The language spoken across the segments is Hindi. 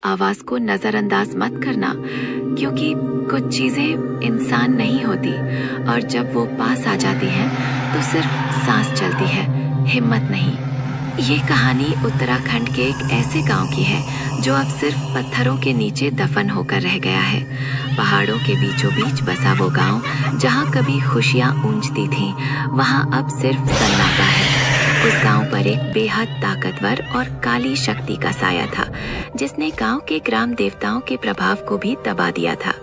आवाज को नजरअंदाज मत करना, क्योंकि कुछ चीजें इंसान नहीं होती और जब वो पास आ जाती हैं तो सिर्फ सांस चलती है, हिम्मत नहीं। ये कहानी उत्तराखंड के एक ऐसे गांव की है जो अब सिर्फ पत्थरों के नीचे दफन होकर रह गया है। पहाड़ों के बीचों बीच बसा वो गांव, जहां कभी खुशियां गूंजती थीं, वहां अब सिर्फ सन्नाटा है। उस गांव पर एक बेहद ताकतवर और काली शक्ति का साया था, जिसने गांव के ग्राम देवताओं के प्रभाव को भी दबा दिया था।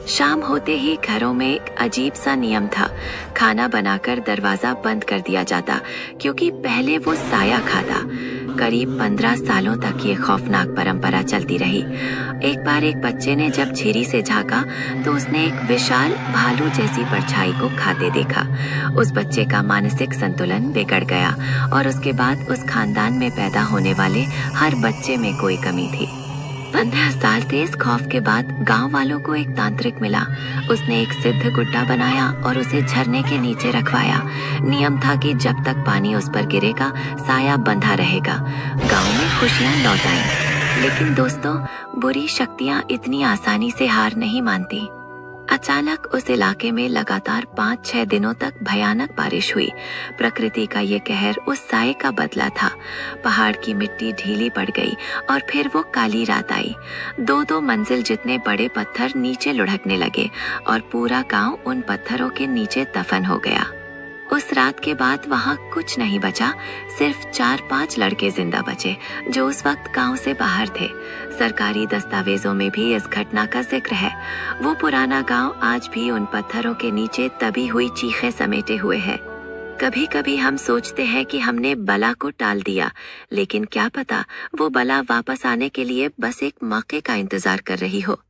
शाम होते ही घरों में एक अजीब सा नियम था। खाना बनाकर दरवाजा बंद कर दिया जाता, क्योंकि पहले वो साया खाता। करीब 15 सालों तक ये खौफनाक परंपरा चलती रही। एक बार एक बच्चे ने जब झिरी से झांका तो उसने एक विशाल भालू जैसी परछाई को खाते देखा। उस बच्चे का मानसिक संतुलन बिगड़ गया और उसके बाद उस खानदान में पैदा होने वाले हर बच्चे में कोई कमी थी। 15 साल के इस खौफ के बाद गांव वालों को एक तांत्रिक मिला। उसने एक सिद्ध गुड्डा बनाया और उसे झरने के नीचे रखवाया। नियम था कि जब तक पानी उस पर गिरेगा, साया बंधा रहेगा। गांव में खुशियां लौट आईं। लेकिन दोस्तों, बुरी शक्तियां इतनी आसानी से हार नहीं मानती। अचानक उस इलाके में लगातार 5-6 दिनों तक भयानक बारिश हुई। प्रकृति का ये कहर उस साये का बदला था। पहाड़ की मिट्टी ढीली पड़ गई और फिर वो काली रात आई। 2-2 मंजिल जितने बड़े पत्थर नीचे लुढ़कने लगे और पूरा गांव उन पत्थरों के नीचे दफन हो गया। उस रात के बाद वहां कुछ नहीं बचा, सिर्फ 4-5 लड़के जिंदा बचे, जो उस वक्त गांव से बाहर थे। सरकारी दस्तावेजों में भी इस घटना का जिक्र है। वो पुराना गांव आज भी उन पत्थरों के नीचे दबी हुई चीखें समेटे हुए है। कभी कभी हम सोचते हैं कि हमने बला को टाल दिया, लेकिन क्या पता वो बला वापस आने के लिए बस एक मौके का इंतजार कर रही हो।